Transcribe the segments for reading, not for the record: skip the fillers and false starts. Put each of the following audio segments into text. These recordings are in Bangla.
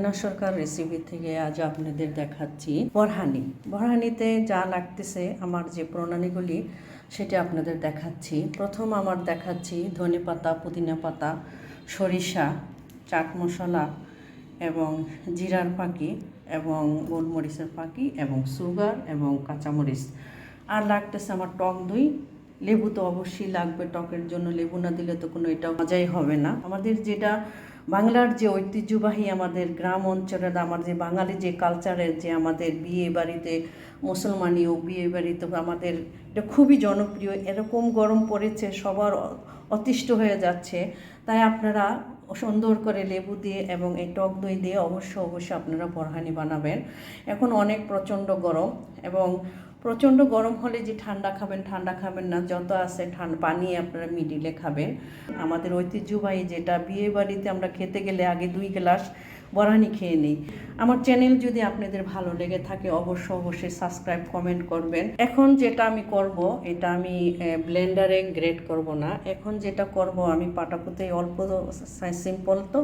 হেলেনা সরকার রেসিপি থেকে আজ আপনাদের দেখাচ্ছি বরহানি। বরহানিতে যা লাগতেছে আমার যে প্রণালীগুলি সেটা আপনাদের দেখাচ্ছি। প্রথম আমার দেখাচ্ছি ধনেপাতা, পুদিনা পাতা, সরিষা, চাট মশলা এবং জিরার ফাঁকি এবং গোলমরিচের ফাঁকি এবং সুগার এবং কাঁচামরিচ। আর লাগতেছে আমার টক দই, লেবু তো অবশ্যই লাগবে, টকের জন্য লেবু না দিলে তো কোনো এটা মজাই হবে না। আমাদের যেটা বাংলার যে ঐতিহ্যবাহী আমাদের গ্রাম অঞ্চলের আমার যে বাঙালি যে কালচারের যে আমাদের বিয়ে বাড়িতে মুসলমানীয় বিয়ে বাড়িতে আমাদের এটা খুবই জনপ্রিয়। এরকম গরম পড়েছে, সবার অতিষ্ঠ হয়ে যাচ্ছে, তাই আপনারা সুন্দর করে লেবু দিয়ে এবং এই টক দই দিয়ে অবশ্যই আপনারা বরহানি বানাবেন। এখন অনেক প্রচণ্ড গরম এবং প্রচণ্ড গরম হলে যে ঠান্ডা খাবেন না, যত আছে পানি আপনারা মিডিলে খাবেন। আমাদের ঐতিহ্যবাহী যেটা বিয়ে বাড়িতে আমরা খেতে গেলে আগে 2 গ্লাস বরহানি খেয়ে নিই। আমার চ্যানেল যদি আপনাদের ভালো লেগে থাকে অবশ্যই সাবস্ক্রাইব কমেন্ট করবেন। এখন যেটা আমি করব, এটা আমি ব্লেন্ডারে গ্রেট করব না, এখন যেটা করব আমি পাটাপোতায় অল্প সিম্পল তো,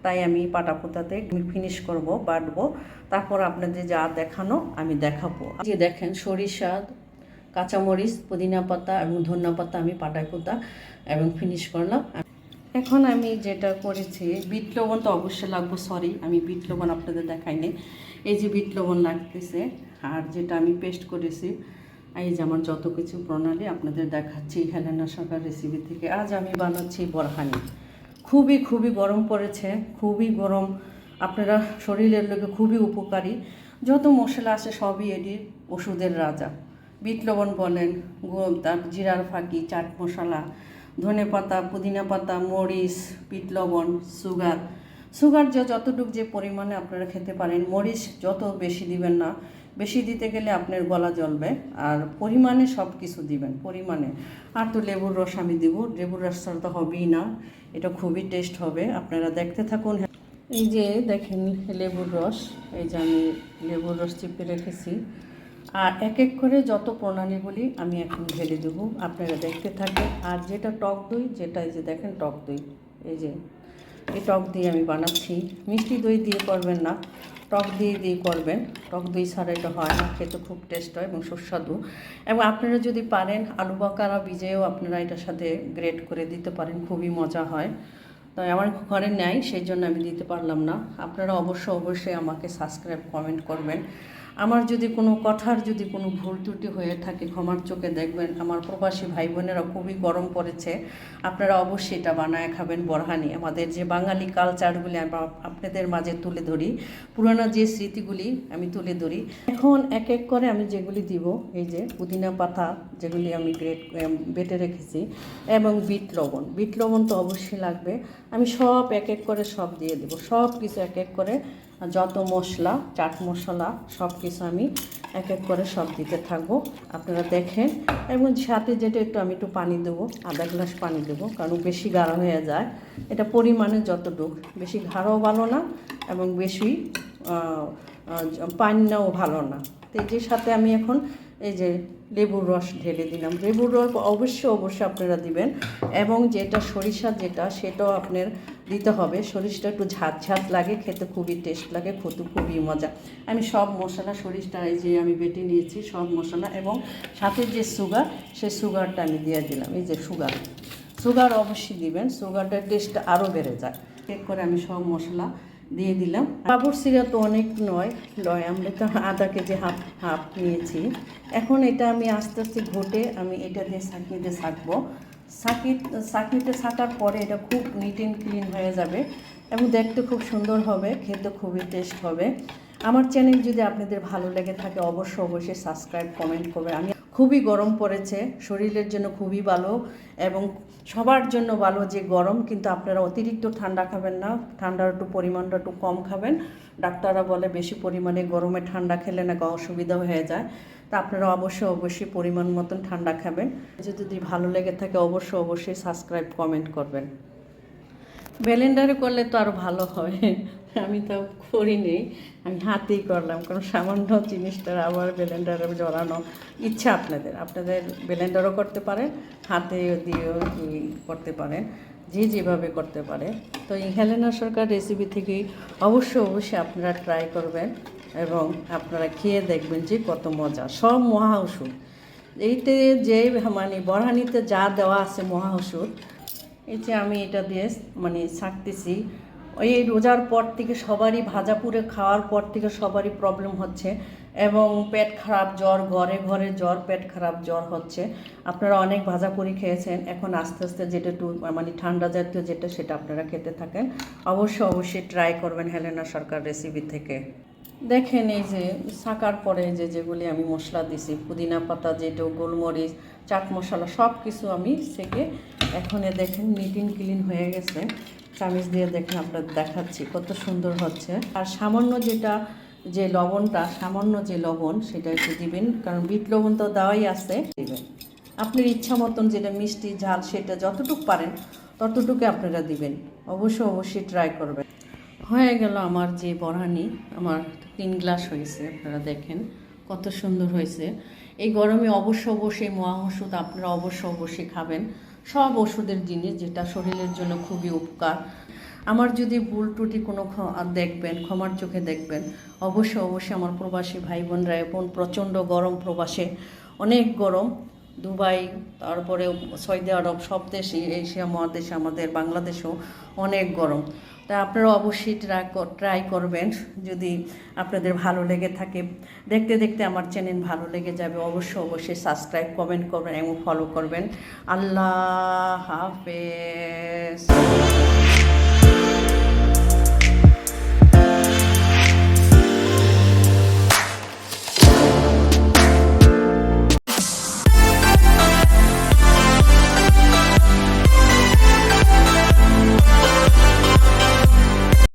তাই আমি পাটাপোতাতে ফিনিশ করব, বাটবো, তারপর আপনাদের যা দেখানো আমি দেখাবো। যে দেখেন সরিষা, কাঁচামরিচ, পুদিনা পাতা এবং ধনিয়া পাতা আমি পাটাপোতা এবং ফিনিশ করলাম। এখন আমি যেটা করেছি, বিট লবণ তো অবশ্যই লাগবে, আমি বিট লবণ আপনাদের দেখাইনি। এই যে বিট লবণ লাগতেছে, আর যেটা আমি পেস্ট করেছি, এই যে আমার যত কিছু প্রণালী আপনাদের দেখাচ্ছি হেলেনা সরকার রেসিপি থেকে। আজ আমি বানাচ্ছি বরহানি। খুবই গরম পড়েছে, খুবই গরম, আপনারা শরীরের লোকে খুবই উপকারী। যত মশলা আছে সবই এটির ওষুধের রাজা। বিট লবণ বলেন, তার জিরার ফাঁকি, চাট মশলা, ধনে পাতা, পুদিনা পাতা, মরিচ, বিট লবণ, সুগার যতটুকু যে পরিমাণে আপনারা খেতে পারেন। মরিচ যত বেশি দিবেন না, বেশি দিতে গেলে আপনার গলা জ্বলবে। আর পরিমাণে সব কিছু দিবেন, পরিমাণে। আর তো লেবুর রস আমি দিব, লেবুর রস ছাড়া তো হবেই না, এটা খুবই টেস্ট হবে, আপনারা দেখতে থাকুন। এই যে দেখেন লেবুর রস, এই যে আমি লেবুর রস চিপে রেখেছি। আর এক করে যত প্রণালীগুলি আমি এখন ঢেলে দেবো, আপনারা দেখতে থাকেন। আর যেটা টক দই, যেটা এই যে দেখেন টক দই, এই যে এই টক দই আমি বানাচ্ছি। মিষ্টি দই দিয়ে করবেন না, টক দিয়ে করবেন। টক দই ছাড়া এটা হয় না, খেতে খুব টেস্ট হয় এবং সুস্বাদু। এবং আপনারা যদি পারেন আলু বাকারা ভিজেও আপনারা এটার সাথে গ্রেট করে দিতে পারেন, খুবই মজা হয়। তো আমার ঘরে নেই, সেই জন্য আমি দিতে পারলাম না। আপনারা অবশ্যই আমাকে সাবস্ক্রাইব কমেন্ট করবেন। আমার যদি কোনো কথার যদি কোনো ভুল ত্রুটি হয়ে থাকে ক্ষমার চোখে দেখবেন। আমার প্রবাসী ভাই বোনেরা খুবই গরম পড়েছে, আপনারা অবশ্যই এটা বানায় খাবেন বরহানি। আমাদের যে বাঙালি কালচারগুলি আমরা আপনাদের মাঝে তুলে ধরি, পুরানো যে স্মৃতিগুলি আমি তুলে ধরি। এখন এক করে আমি যেগুলি দিব, এই যে পুদিনা পাতা যেগুলি আমি বেটে রেখেছি এবং বিট লবণ তো অবশ্যই লাগবে। আমি সব এক করে সব দিয়ে দেবো, সব কিছু এক করে, যত মশলা, চাট মশলা সব কিছু আমি এক করে সব দিতে থাকবো, আপনারা দেখেন। এবং সাথে যেটা আমি একটু পানি দেবো, আধা গ্লাস পানি দেবো, কারণ বেশি গাঢ় হয়ে যায়। এটা পরিমাণে যতটুকু, বেশি গাঢ়ও ভালো না এবং বেশি পানিও ভালো না। তো এই যে সাথে আমি এখন এই যে লেবুর রস ঢেলে দিলাম। লেবুর রস অবশ্যই আপনারা দিবেন। এবং যেটা সরিষা সেটাও আপনার দিতে হবে। সরিষাটা একটু ঝাঁঝ লাগে, খেতে খুবই টেস্ট লাগে, খুবই মজা। আমি সব মশলা, সরিষাটা এই যে আমি বেটে নিয়েছি সব মশলা, এবং সাথে যে সুগার, সেই সুগারটা আমি দিয়ে দিলাম। এই যে সুগার অবশ্যই দিবেন, সুগারটার টেস্টটা আরও বেড়ে যায়। এক করে আমি সব মশলা দিয়ে দিলাম। বাবুর সিরা তো অনেক নয়, আমরা তো আধা কেজি হাফ নিয়েছি। এখন এটা আমি আস্তে ঘটে আমি এটা দিয়ে ছাঁকনিতে ছাঁকবো। ছাঁকনিতে ছাঁকার পরে এটা খুব নিট অ্যান্ড ক্লিন হয়ে যাবে এবং দেখতে খুব সুন্দর হবে, খেতে খুবই টেস্ট হবে। আমার চ্যানেল যদি আপনাদের ভালো লেগে থাকে অবশ্যই সাবস্ক্রাইব কমেন্ট করবে। আমি খুবই গরম পড়েছে, শরীরের জন্য খুবই ভালো এবং সবার জন্য ভালো যে গরম, কিন্তু আপনারা অতিরিক্ত ঠান্ডা খাবেন না, ঠান্ডার পরিমাণটা একটু কম খাবেন। ডাক্তাররা বলে বেশি পরিমাণে গরমে ঠান্ডা খেলে নাকি অসুবিধা হয়ে যায়, তা আপনারা অবশ্যই পরিমাণ মতন ঠান্ডা খাবেন। যদি ভালো লেগে থাকে অবশ্যই সাবস্ক্রাইব কমেন্ট করবেন। ব্লেন্ডারে করলে তো আরও ভালো হয়, আমি তো করিনি, আমি হাতেই করলাম, কারণ সামান্য জিনিসটা আবার ব্লেন্ডারে জড়ানো ইচ্ছা আপনাদের ব্লেন্ডারও করতে পারেন, হাতে দিয়েও করতে পারেন। যে যেভাবে করতে পারে। তো এই হেলেনা সরকার রেসিপি থেকে অবশ্যই আপনারা ট্রাই করবেন এবং আপনারা খেয়ে দেখবেন যে কত মজা। সব মহা ওষুধ এইতে যে মানে বরহানিতে যা দেওয়া আছে মহা ওষুধ। এই যে আমি এটা দিয়ে মানে ছাঁকতেছি। ওই রোজার পর থেকে সবারই ভাজা পুড়ে খাওয়ার পর থেকে সবারই প্রবলেম হচ্ছে এবং পেট খারাপ, জ্বর, ঘরে ঘরে জ্বর, পেট খারাপ, জ্বর হচ্ছে। আপনারা অনেক ভাজা পুরি খেয়েছেন, এখন আস্তে আস্তে যেটা একটু মানে ঠান্ডা জাতীয় যেটা সেটা আপনারা খেতে থাকেন। অবশ্যই ট্রাই করবেন হেলেনা সরকার রেসিপি থেকে। দেখেন এই যে ছাকার পরে যেগুলি আমি মশলা দিছি, পুদিনা পাতা, যেটা গোলমরিচ, চাট মশলা সব কিছু আমি সেকে এখন দেখেন নিট অ্যান্ড ক্লিন হয়ে গেছে। চামিচ দিয়ে দেখেন আপনাদের দেখাচ্ছি কত সুন্দর হচ্ছে। আর সামান্য যে লবণটা, সামান্য যে লবণ সেটা একটু দিবেন, কারণ বিট লবণ তো দেওয়াই আছে, দিবেন আপনার ইচ্ছা মতন, যেটা মিষ্টি ঝাল সেটা যতটুকু পারেন ততটুকু আপনারা দিবেন। অবশ্যই ট্রাই করবেন। হয়ে গেল আমার যে বরহানি, আমার 3 গ্লাস হয়েছে। আপনারা দেখেন কত সুন্দর হয়েছে। এই গরমে অবশ্যই মহা ওষুধ আপনারা অবশ্যই খাবেন। সব ওষুধের জিনিস, যেটা শরীরের জন্য খুবই উপকার। আমার যদি ভুল ত্রুটি কোনো দেখবেন, ক্ষমার চোখে দেখবেন। অবশ্যই আমার প্রবাসী ভাই বোনরা, এবং প্রচণ্ড গরম প্রবাসে, অনেক গরম। দুবাই, তারপরে সৌদি আরব, সব দেশে, এশিয়া মহাদেশে, আমাদের বাংলাদেশেও অনেক গরম। তা আপনারা অবশ্যই ট্রাই করবেন। যদি আপনাদের ভালো লেগে থাকে, দেখতে দেখতে আমার চ্যানেল ভালো লেগে যাবে, অবশ্যই সাবস্ক্রাইব, কমেন্ট করবেন এবং ফলো করবেন। আল্লাহ হাফেজ।